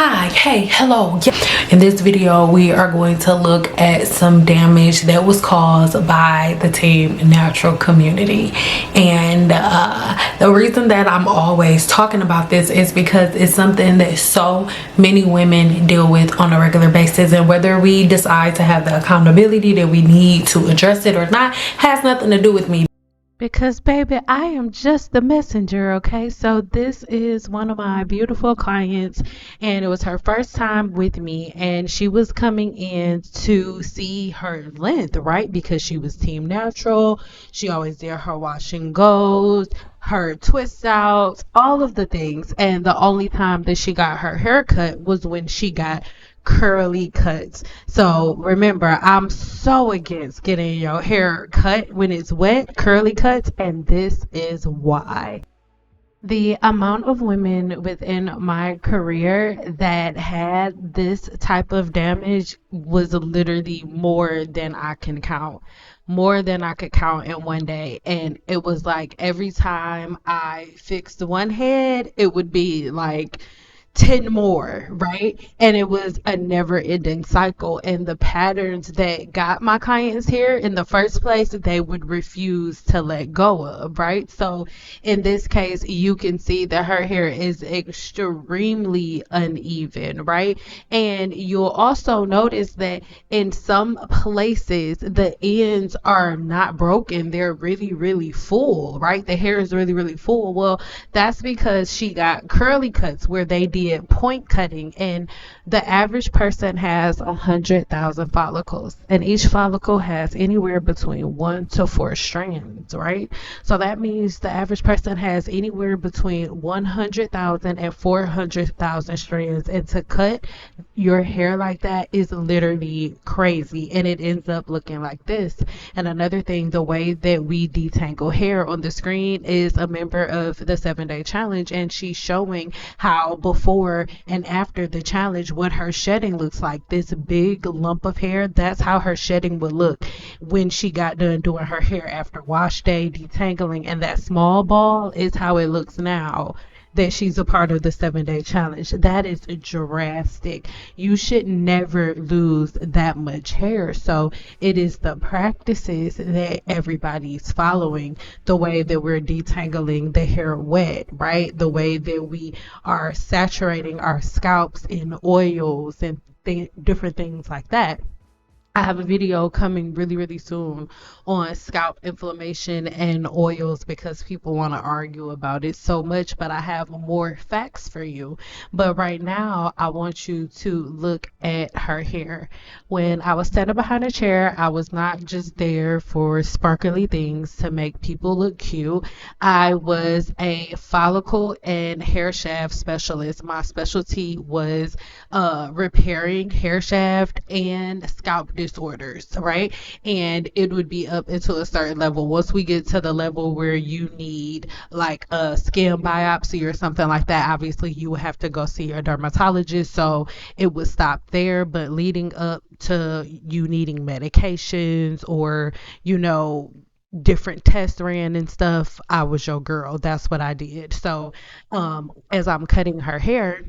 Hi, hey, hello. Yeah. In this video, we are going to look at some damage that was caused by the Team Natural community. And the reason that I'm always talking about this is because it's something that so many women deal with on a regular basis. And whether we decide to have the accountability that we need to address it or not has nothing to do with me. Because, baby, I am just the messenger, okay? So this is one of my beautiful clients, and it was her first time with me, and she was coming in to see her length, right? Because she was Team Natural. She always did her wash and goes, her twist outs, all of the things. And the only time that she got her hair cut was when she got curly cuts. So remember, I'm so against getting your hair cut when it's wet, curly cuts, and this is why. The amount of women within my career that had this type of damage was literally more than I can count. More than I could count in one day. And it was like every time I fixed one head, it would be like 10 more, right? And it was a never ending cycle. And the patterns that got my clients here in the first place, they would refuse to let go of, right? So in this case, you can see that her hair is extremely uneven, right? And you'll also notice that in some places, the ends are not broken. They're really, really full, right? The hair is really, really full. Well, that's because she got curly cuts where they did point cutting, and the average person has 100,000 follicles, and each follicle has anywhere between 1 to 4 strands, right? So that means the average person has anywhere between 100,000 and 400,000 strands, and to cut your hair like that is literally crazy, and it ends up looking like this. And another thing, the way that we detangle hair on the screen is a member of the 7-day challenge, and she's showing how before and after the challenge what her shedding looks like. This big lump of hair, that's how her shedding would look when she got done doing her hair after wash day detangling, and that small ball is how it looks now that she's a part of the 7-day challenge. That is drastic. You should never lose that much hair. So it is the practices that everybody's following, the way that we're detangling the hair wet, right? The way that we are saturating our scalps in oils and different things like that. I have a video coming really, really soon on scalp inflammation and oils because people want to argue about it so much, but I have more facts for you. But right now, I want you to look at her hair. When I was standing behind a chair, I was not just there for sparkly things to make people look cute. I was a follicle and hair shaft specialist. My specialty was repairing hair shaft and scalp disorders, right? And it would be up into a certain level. Once we get to the level where you need like a skin biopsy or something like that, obviously you would have to go see your dermatologist. So it would stop there. But leading up to you needing medications or, different tests ran and stuff, I was your girl. That's what I did. So as I'm cutting her hair,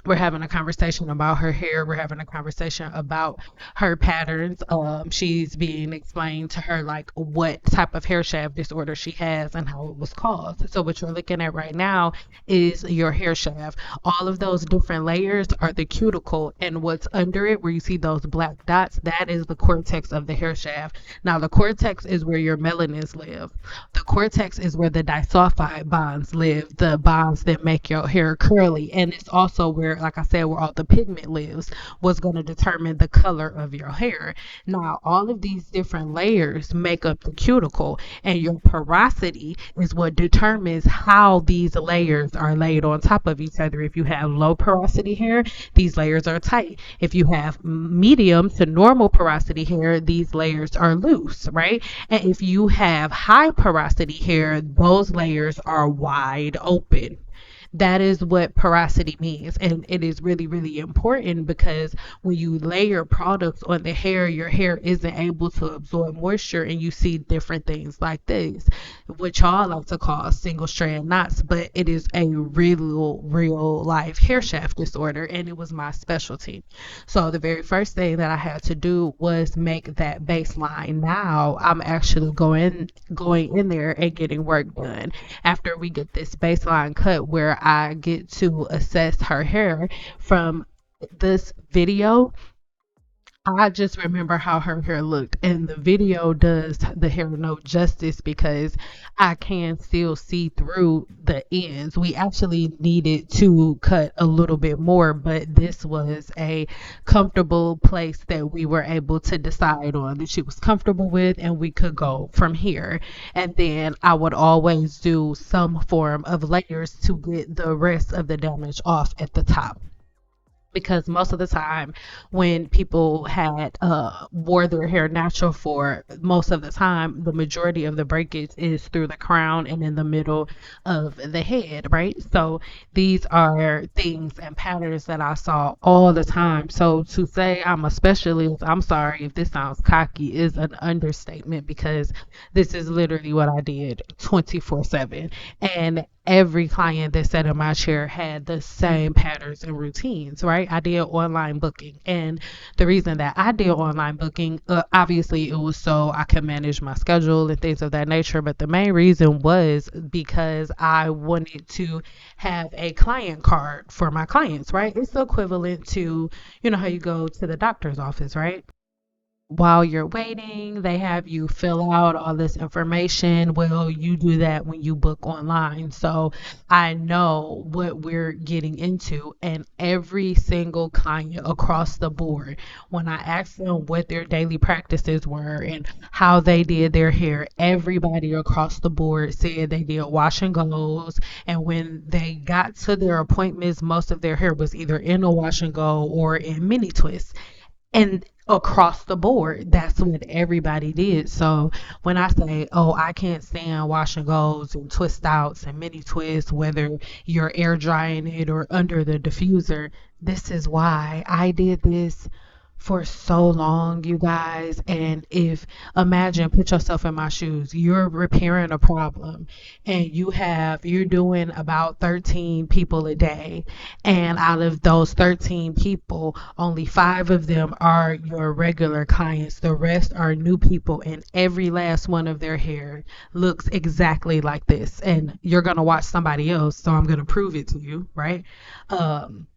we're having a conversation about her hair. We're having a conversation about her patterns. She's being explained to her like what type of hair shaft disorder she has and how it was caused. So what you're looking at right now is your hair shaft. All of those different layers are the cuticle, and what's under it, where you see those black dots, that is the cortex of the hair shaft. Now the cortex is where your melanins live. The cortex is where the disulfide bonds live, the bonds that make your hair curly, and it's also where, like I said, where all the pigment lives, was going to determine the color of your hair. Now, all of these different layers make up the cuticle, and your porosity is what determines how these layers are laid on top of each other. If you have low porosity hair, these layers are tight. If you have medium to normal porosity hair, these layers are loose, right? And if you have high porosity hair, those layers are wide open. That is what porosity means. And it is really, really important because when you layer products on the hair, your hair isn't able to absorb moisture and you see different things like this, which y'all like to call single strand knots, but it is a real life hair shaft disorder, and it was my specialty. So the very first thing that I had to do was make that baseline. Now I'm actually going in there and getting work done after we get this baseline cut where I get to assess her hair from this video. I just remember how her hair looked, and the video does the hair no justice because I can still see through the ends. We actually needed to cut a little bit more, but this was a comfortable place that we were able to decide on that she was comfortable with, and we could go from here. And then I would always do some form of layers to get the rest of the damage off at the top, because most of the time when people had wore their hair natural, for most of the time the majority of the breakage is through the crown and in the middle of the head, right? So these are things and patterns that I saw all the time. So to say I'm a specialist, I'm sorry if this sounds cocky, is an understatement, because this is literally what I did 24/7. And every client that sat in my chair had the same patterns and routines, right? I did online booking. And the reason that I did online booking, obviously, it was so I could manage my schedule and things of that nature. But the main reason was because I wanted to have a client card for my clients, right? It's equivalent to, you know, how you go to the doctor's office, right? While you're waiting, they have you fill out all this information. Well, you do that when you book online. So I know what we're getting into, and every single client across the board, when I asked them what their daily practices were and how they did their hair, everybody across the board said they did wash and goes. And when they got to their appointments, most of their hair was either in a wash and go or in mini twists. And across the board, that's what everybody did. So when I say, oh, I can't stand wash and goes and twist outs and mini twists, whether you're air drying it or under the diffuser, this is why I did this for so long, you guys. And if, imagine, put yourself in my shoes, you're repairing a problem and you're doing about 13 people a day, and out of those 13 people, only 5 of them are your regular clients, the rest are new people, and every last one of their hair looks exactly like this. And you're going to watch somebody else, so I'm going to prove it to you, right? um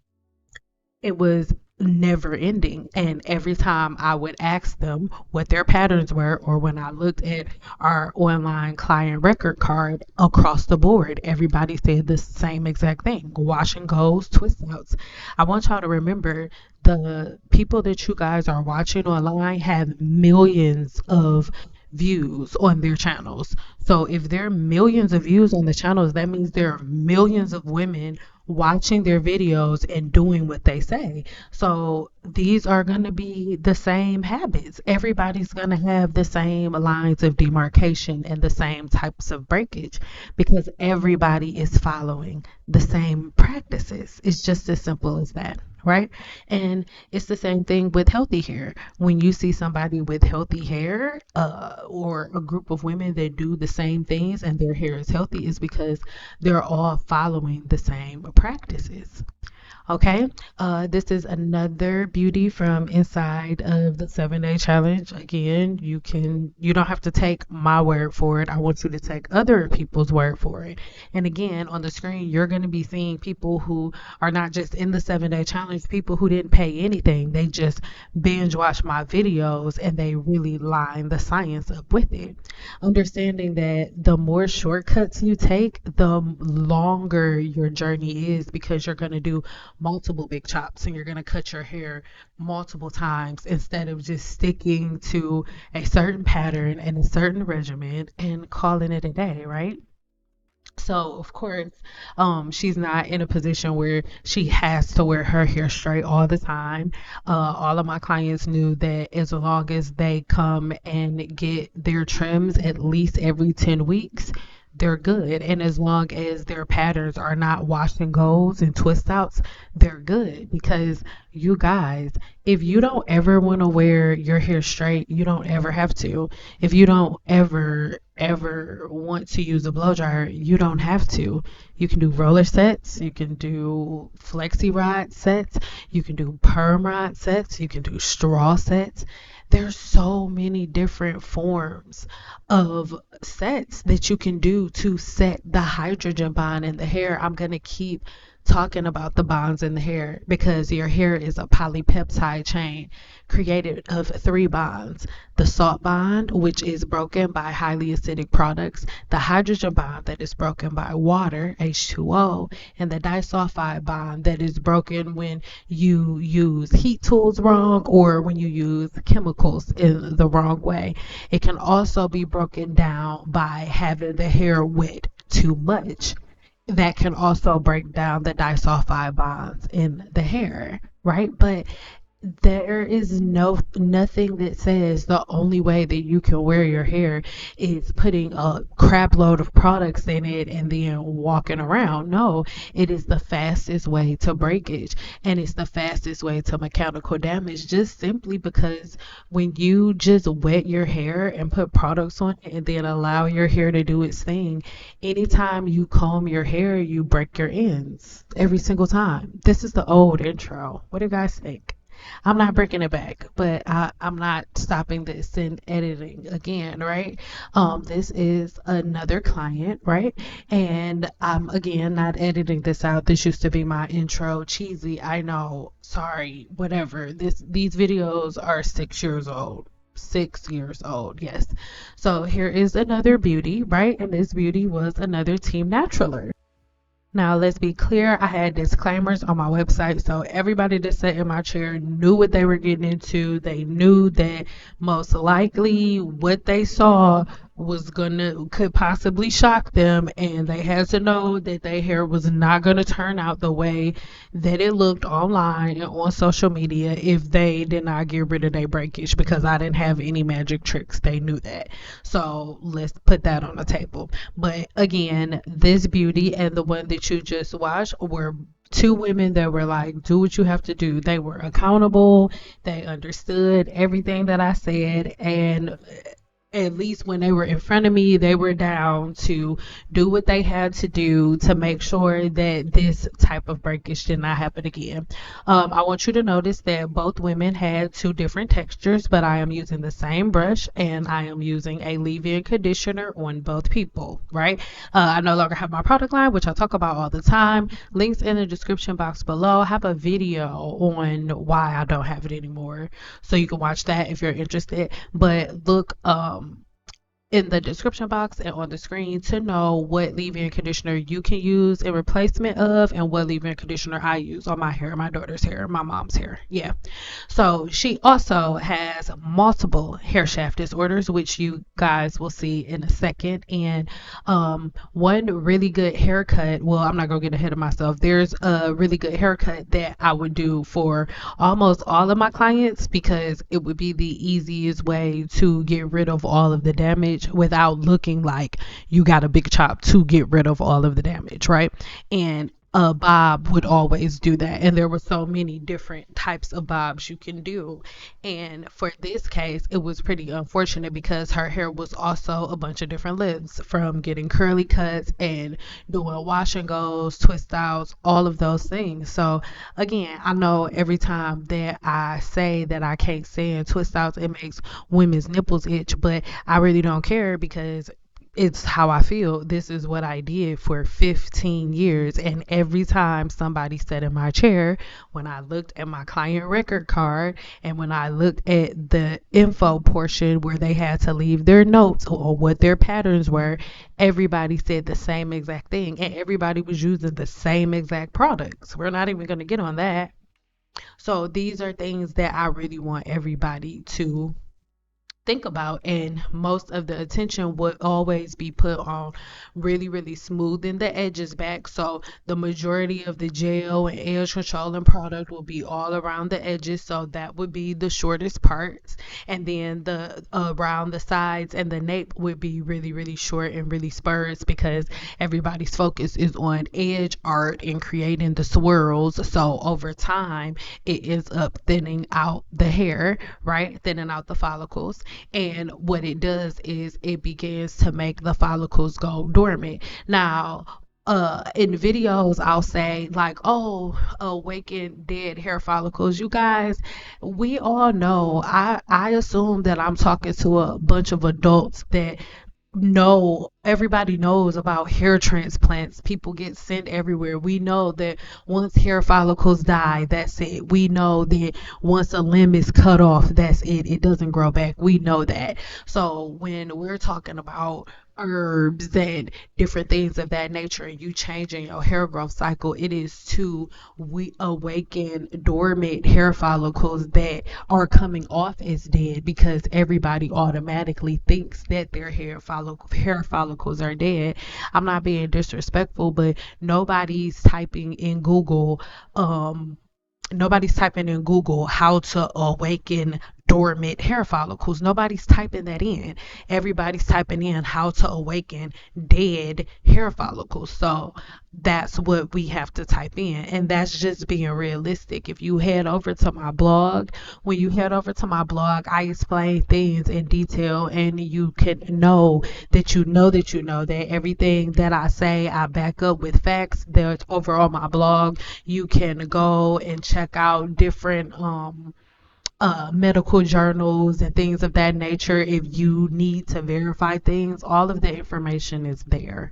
it was never ending. And every time I would ask them what their patterns were, or when I looked at our online client record card, across the board, everybody said the same exact thing: wash and goes, twist outs. I want y'all to remember, the people that you guys are watching online have millions of views on their channels. So if there are millions of views on the channels, that means there are millions of women watching their videos and doing what they say. So these are going to be the same habits. Everybody's going to have the same lines of demarcation and the same types of breakage, because everybody is following the same practices. It's just as simple as that, right? And it's the same thing with healthy hair. When you see somebody with healthy hair, or a group of women that do the same things and their hair is healthy, is because they're all following the same practices. Okay, this is another beauty from inside of the 7-day challenge. Again, you don't have to take my word for it. I want you to take other people's word for it. And again, on the screen, you're going to be seeing people who are not just in the 7-day challenge, people who didn't pay anything. They just binge watch my videos and they really line the science up with it. Understanding that the more shortcuts you take, the longer your journey is, because you're going to do multiple big chops and you're going to cut your hair multiple times instead of just sticking to a certain pattern and a certain regimen and calling it a day, right? So of course, she's not in a position where she has to wear her hair straight all the time. All of my clients knew that as long as they come and get their trims at least every 10 weeks, they're good. And as long as their patterns are not wash and goes and twist outs, they're good. Because you guys, if you don't ever want to wear your hair straight, you don't ever have to. If you don't ever want to use a blow dryer, you don't have to. You can do roller sets, you can do flexi rod sets, you can do perm rod sets, you can do straw sets. There's so many different forms of sets that you can do to set the hydrogen bond in the hair. I'm going to keep talking about the bonds in the hair because your hair is a polypeptide chain created of three bonds: the salt bond, which is broken by highly acidic products, the hydrogen bond that is broken by water, H2O, and the disulfide bond that is broken when you use heat tools wrong or when you use chemicals in the wrong way. It can also be broken down by having the hair wet too much. That can also break down the disulfide bonds in the hair, right? But there is nothing that says the only way that you can wear your hair is putting a crap load of products in it and then walking around. No, it is the fastest way to breakage, and it's the fastest way to mechanical damage, just simply because when you just wet your hair and put products on it and then allow your hair to do its thing, anytime you comb your hair, you break your ends every single time. This is the old intro. What do you guys think? I'm not breaking it back, but I'm not stopping this and editing again, right? This is another client, right? And I'm again not editing this out. This used to be my intro. Cheesy, I know. Sorry, whatever. These videos are 6 years old. 6 years old, yes. So here is another beauty, right? And this beauty was another Team Naturaler. Now, let's be clear, I had disclaimers on my website, so everybody that sat in my chair knew what they were getting into. They knew that most likely what they saw could possibly shock them, and they had to know that their hair was not gonna turn out the way that it looked online and on social media if they did not get rid of their breakage, because I didn't have any magic tricks. They knew that. So let's put that on the table. But again, this beauty and the one that you just watched were two women that were like, do what you have to do. They were accountable. They understood everything that I said, and at least when they were in front of me, they were down to do what they had to do to make sure that this type of breakage did not happen again. I want you to notice that both women had two different textures, but I am using the same brush and I am using a leave-in conditioner on both people, right? I no longer have my product line, which I talk about all the time. Links in the description box below. I have a video on why I don't have it anymore, so you can watch that if you're interested. But look, in the description box and on the screen to know what leave-in conditioner you can use in replacement of and what leave-in conditioner I use on my hair, my daughter's hair, my mom's hair. Yeah. So she also has multiple hair shaft disorders, which you guys will see in a second. And one really good haircut, well, I'm not gonna get ahead of myself. There's a really good haircut that I would do for almost all of my clients because it would be the easiest way to get rid of all of the damage without looking like you got a big chop to get rid of all of the damage, right? And bob would always do that, and there were so many different types of bobs you can do. And for this case, it was pretty unfortunate because her hair was also a bunch of different lengths, from getting curly cuts and doing wash and goes, twist outs, all of those things. So again, I know every time that I say that I can't stand twist outs, it makes women's nipples itch, but I really don't care because it's how I feel. This is what I did for 15 years. And every time somebody sat in my chair, when I looked at my client record card and when I looked at the info portion where they had to leave their notes or what their patterns were, everybody said the same exact thing. And everybody was using the same exact products. We're not even going to get on that. So these are things that I really want everybody to think about, and most of the attention would always be put on really smoothing the edges back. So the majority of the gel and edge controlling product will be all around the edges, so that would be the shortest parts, and then the around the sides and the nape would be really short and really spurs, because everybody's focus is on edge art and creating the swirls. So over time it is up thinning out the hair, right, thinning out the follicles. And what it does is it begins to make the follicles go dormant. Now, in videos I'll say like, oh, awaken dead hair follicles. You guys, we all know, I assume that I'm talking to a bunch of adults that know, everybody knows about hair transplants. People get sent everywhere. We know that once hair follicles die, that's it. We know that once a limb is cut off, that's it. It doesn't grow back. We know that. So when we're talking about herbs and different things of that nature, and you changing your hair growth cycle, it is to we awaken dormant hair follicles that are coming off as dead, because everybody automatically thinks that their hair follicles are dead. I'm not being disrespectful, but nobody's typing in Google how to awaken dormant hair follicles. Nobody's typing that in. Everybody's typing in how to awaken dead hair follicles. So that's what we have to type in. And that's just being realistic. If you head over to my blog, when you head over to my blog, I explain things in detail, and you can know that that everything that I say, I back up with facts. That's over on my blog. You can go and check out different medical journals and things of that nature. If you need to verify things, all of the information is there.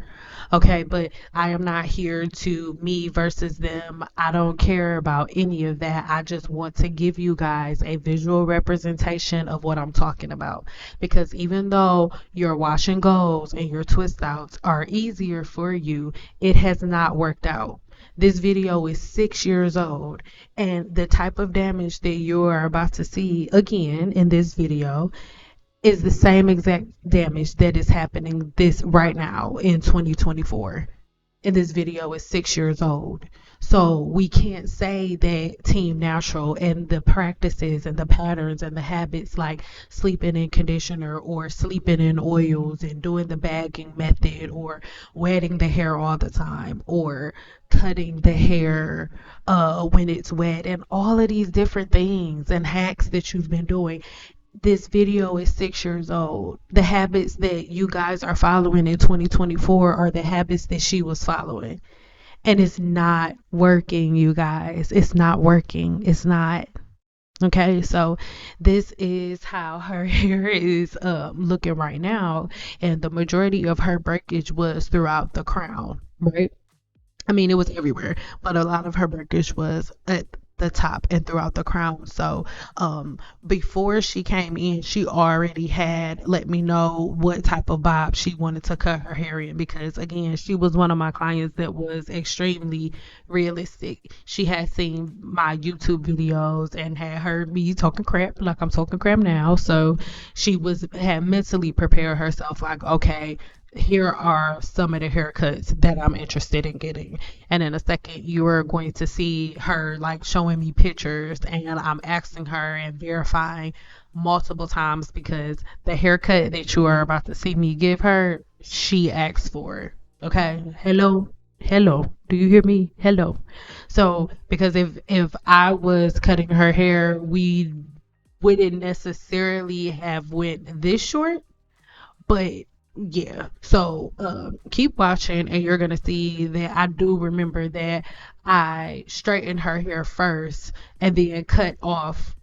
Okay, but I am not here to me versus them. I don't care about any of that. I just want to give you guys a visual representation of what I'm talking about. Because even though your wash and goes and your twist outs are easier for you, it has not worked out. This video is 6 years old, and the type of damage that you are about to see again in this video is the same exact damage that is happening this right now in 2024. And this video is 6 years old. So we can't say that Team Natural and the practices and the patterns and the habits, like sleeping in conditioner or sleeping in oils and doing the bagging method or wetting the hair all the time or cutting the hair when it's wet, and all of these different things and hacks that you've been doing. This video is 6 years old. The habits that you guys are following in 2024 are the habits that she was following. And it's not working, you guys. It's not working. It's not. Okay, so this is how her hair is looking right now. And the majority of her breakage was throughout the crown, right? I mean, it was everywhere, but a lot of her breakage was at the top and throughout the crown. So before she came in, she already had let me know what type of bob she wanted to cut her hair in, because again, she was one of my clients that was extremely realistic. She had seen my YouTube videos and had heard me talking crap like I'm talking crap now. So she had mentally prepared herself, like, okay, here are some of the haircuts that I'm interested in getting. And in a second, you are going to see her like showing me pictures, and I'm asking her and verifying multiple times, because the haircut that you are about to see me give her, she asked for it. Okay. Hello, do you hear me? Hello. So because if I was cutting her hair, we wouldn't necessarily have went this short, but yeah. So keep watching, and you're gonna see that I do remember that I straightened her hair first and then cut it off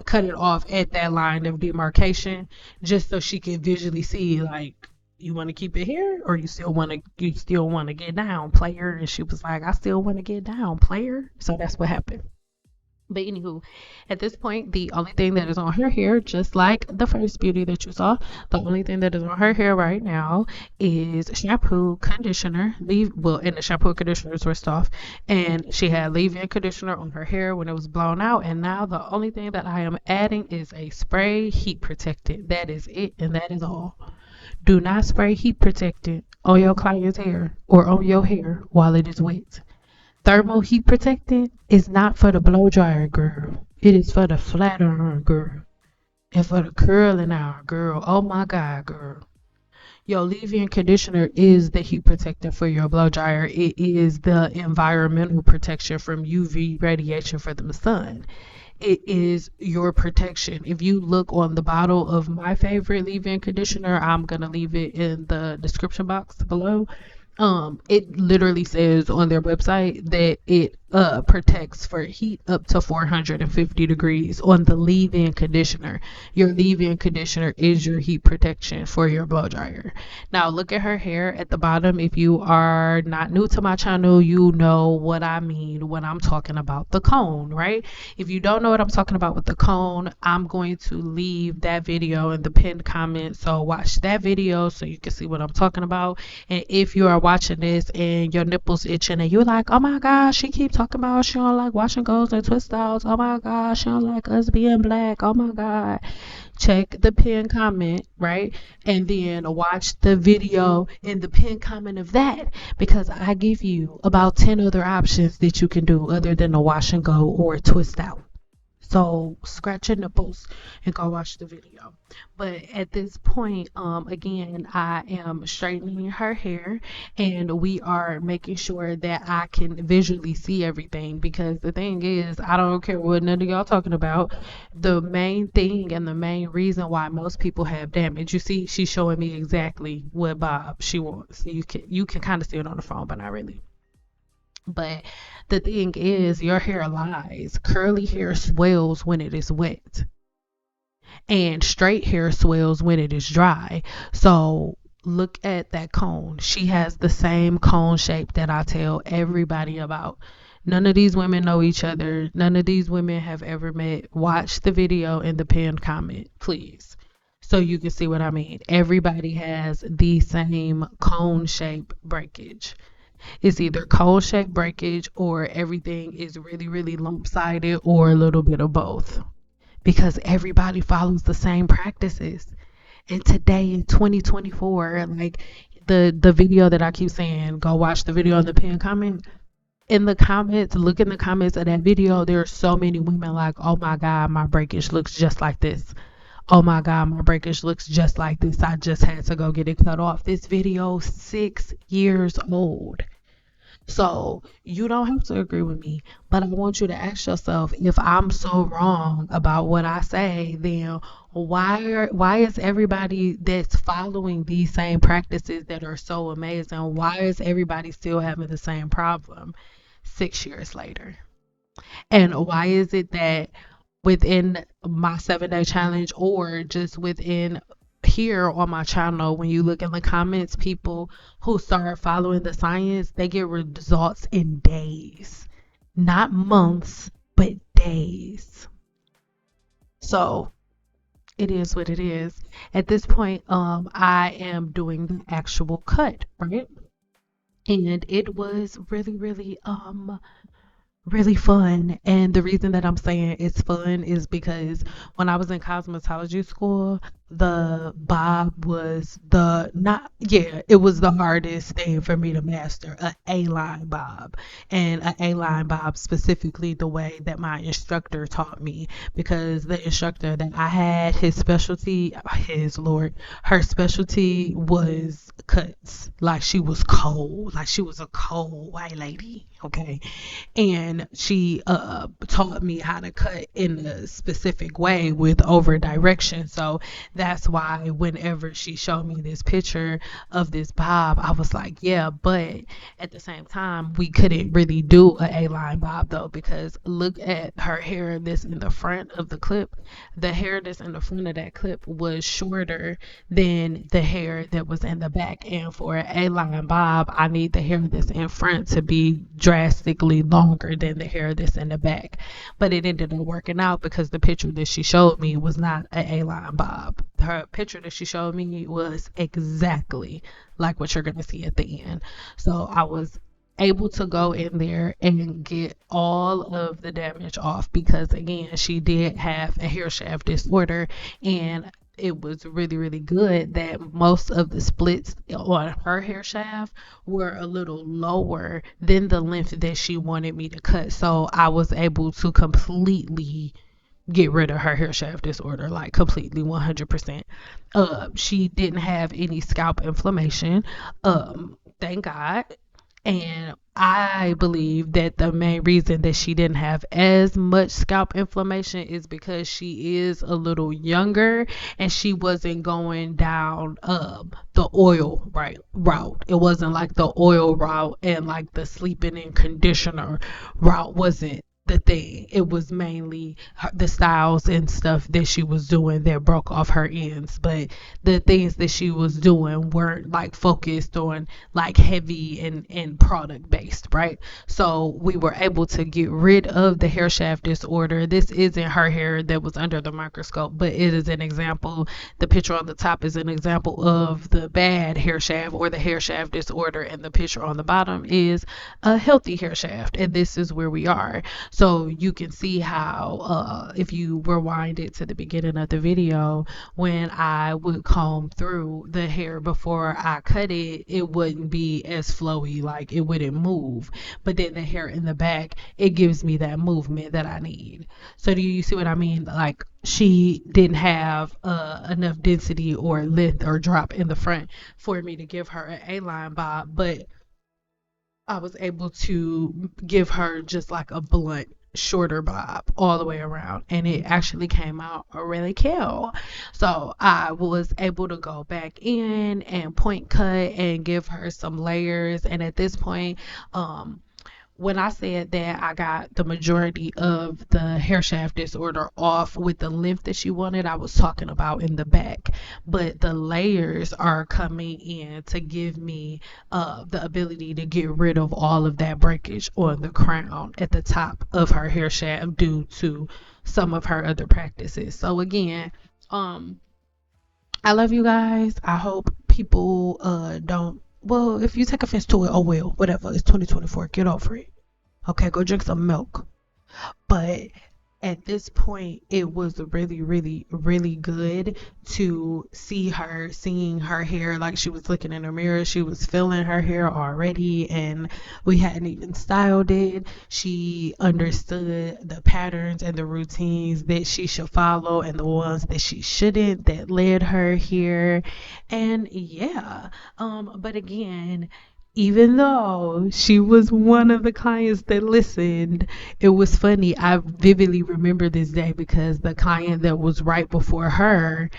at that line of demarcation, just so she could visually see, like, you want to keep it here, or you still want to get down, player. And she was like, I still want to get down, player. So that's what happened. But anywho, at this point, the only thing that is on her hair, just like the first beauty that you saw, the only thing that is on her hair right now is shampoo, conditioner, and the shampoo and conditioners were off, and she had leave-in conditioner on her hair when it was blown out, and now the only thing that I am adding is a spray heat protectant. That is it, and that is all. Do not spray heat protectant on your client's hair or on your hair while it is wet. Thermal heat protectant is not for the blow dryer, girl. It is for the flat iron, girl. And for the curling iron, girl. Oh my God, girl. Your leave-in conditioner is the heat protectant for your blow dryer. It is the environmental protection from UV radiation from the sun. It is your protection. If you look on the bottle of my favorite leave-in conditioner, I'm gonna leave it in the description box below. It literally says on their website that it protects for heat up to 450 degrees on the leave-in conditioner. Your leave-in conditioner is your heat protection for your blow dryer. Now look at her hair at the bottom. If you are not new to my channel, you know what I mean when I'm talking about the cone, right? If you don't know what I'm talking about with the cone, I'm going to leave that video in the pinned comment, so watch that video so you can see what I'm talking about. And if you are watching this and your nipples itching and you're like, oh my gosh, she keep talking about she don't like washing goes and twist outs, oh my gosh, she don't like us being black, oh my God, check the pinned comment, right? And then watch the video in the pinned comment of that, because I give you about 10 other options that you can do other than a wash and go or a twist out. So scratch your nipples and go watch the video. But at this point, again, I am straightening her hair, and we are making sure that I can visually see everything, because the thing is, I don't care what none of y'all talking about. The main thing and the main reason why most people have damage, you see, she's showing me exactly what bob she wants. You can kind of see it on the phone, but not really. But the thing is, your hair lies. Curly hair swells when it is wet, and straight hair swells when it is dry. So look at that cone. She has the same cone shape that I tell everybody about. None of these women know each other. None of these women have ever met. Watch the video in the pinned comment, please, so you can see what I mean. Everybody has the same cone shape breakage. It's either cone shape breakage or everything is really, really lump-sided, or a little bit of both, because everybody follows the same practices. And today in 2024, like the video that I keep saying, go watch the video in the pinned comment. In the comments, look in the comments of that video, there are so many women like, oh my God, my breakage looks just like this. Oh my God, my breakage looks just like this. I just had to go get it cut off. This video 6 years old. So you don't have to agree with me, but I want you to ask yourself, if I'm so wrong about what I say, then why is everybody that's following these same practices that are so amazing, why is everybody still having the same problem 6 years later? And why is it that within my 7-day challenge, or just within here on my channel, when you look in the comments, people who start following the science, they get results in days, not months, but days. So it is what it is. At this point, I am doing the actual cut, right? And it was really, really fun. And the reason that I'm saying it's fun is because when I was in cosmetology school, the bob was it was the hardest thing for me to master, a A-line bob. And a A-line bob, specifically the way that my instructor taught me, because the instructor that I had, her specialty was cuts. Like, she was cold, like she was a cold white lady, okay? And she taught me how to cut in a specific way with over direction. So that's why whenever she showed me this picture of this bob, I was like, yeah, but at the same time, we couldn't really do a A-line bob though, because look at her hair that's in the front of the clip. The hair that's in the front of that clip was shorter than the hair that was in the back. And for an A-line bob, I need the hair that's in front to be drastically longer than the hair that's in the back. But it ended up working out because the picture that she showed me was not an A-line bob. Her picture that she showed me was exactly like what you're going to see at the end. So I was able to go in there and get all of the damage off because again, she did have a hair shaft disorder, and it was really, really good that most of the splits on her hair shaft were a little lower than the length that she wanted me to cut. So I was able to completely get rid of her hair shaft disorder, like completely 100%. She didn't have any scalp inflammation. Thank God. And I believe that the main reason that she didn't have as much scalp inflammation is because she is a little younger and she wasn't going down the oil route. It wasn't like the oil route and like the sleeping in conditioner route wasn't the thing. It was mainly the styles and stuff that she was doing that broke off her ends, but the things that she was doing weren't like focused on like heavy and product based, right? So we were able to get rid of the hair shaft disorder. This isn't her hair that was under the microscope, but it is an example. The picture on the top is an example of the bad hair shaft or the hair shaft disorder, and the picture on the bottom is a healthy hair shaft, and this is where we are. So you can see how if you rewind it to the beginning of the video, when I would comb through the hair before I cut it, it wouldn't be as flowy, like it wouldn't move. But then the hair in the back, it gives me that movement that I need. So do you see what I mean? Like she didn't have enough density or length or drop in the front for me to give her an A-line bob, but I was able to give her just like a blunt, shorter bob all the way around, and it actually came out really cute. So I was able to go back in and point cut and give her some layers, and at this point, when I said that I got the majority of the hair shaft disorder off with the length that she wanted, I was talking about in the back. But the layers are coming in to give me the ability to get rid of all of that breakage on the crown at the top of her hair shaft due to some of her other practices. So again, I love you guys. I hope people don't, well, if you take offense to it, oh well, whatever. It's 2024. Get over it. Okay, go drink some milk. But at this point, it was really, really, really good to see her seeing her hair like she was looking in the mirror. She was feeling her hair already, and we hadn't even styled it. She understood the patterns and the routines that she should follow and the ones that she shouldn't that led her here. And yeah, but again, even though she was one of the clients that listened, it was funny. I vividly remember this day because the client that was right before her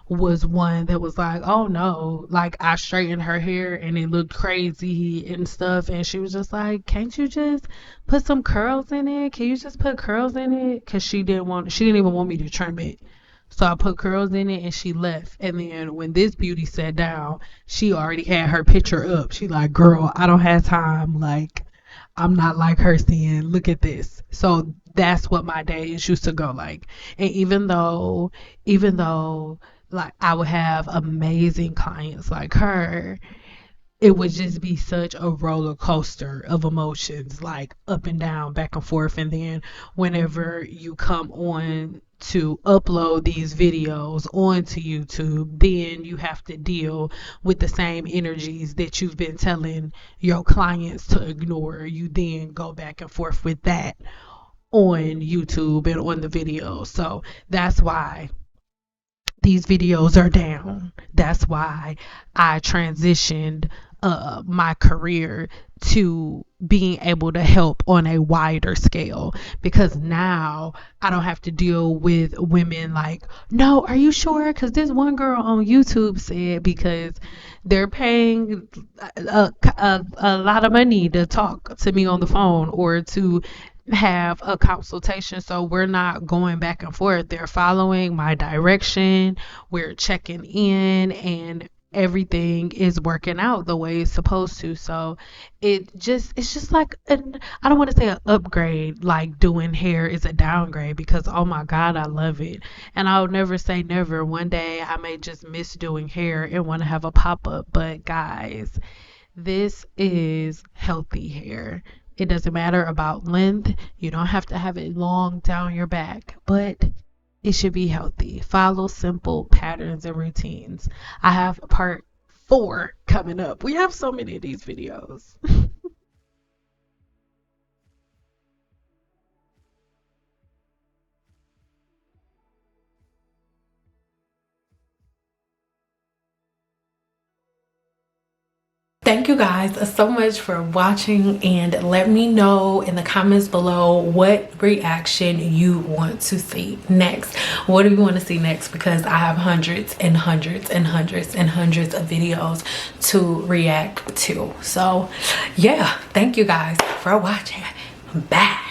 was one that was like, oh no, like I straightened her hair and it looked crazy and stuff. And she was just like, can't you just put some curls in it? Can you just put curls in it? Because she didn't even want me to trim it. So I put curls in it and she left. And then when this beauty sat down, she already had her picture up. She like, girl, I don't have time. Like, I'm not like her saying, look at this. So that's what my days used to go like. And even though like I would have amazing clients like her, it would just be such a roller coaster of emotions, like up and down, back and forth. And then whenever you come on to upload these videos onto YouTube, then you have to deal with the same energies that you've been telling your clients to ignore. You then go back and forth with that on YouTube and on the videos. So that's why these videos are down. That's why I transitioned my career to being able to help on a wider scale, because now I don't have to deal with women like, no, are you sure? Because this one girl on YouTube said, because they're paying a lot of money to talk to me on the phone or to have a consultation. So we're not going back and forth. They're following my direction. We're checking in, and everything is working out the way it's supposed to. So it's just like I don't want to say an upgrade, like doing hair is a downgrade, because oh my god, I love it. And I'll never say never. One day I may just miss doing hair and want to have a pop-up, but guys, this is healthy hair. It doesn't matter about length. You don't have to have it long down your back, but it should be healthy. Follow simple patterns and routines. I have part 4 coming up. We have so many of these videos. Thank you guys so much for watching, and let me know in the comments below what reaction you want to see next. What do you want to see next? Because I have hundreds and hundreds and hundreds and hundreds of videos to react to. So yeah, thank you guys for watching. Bye.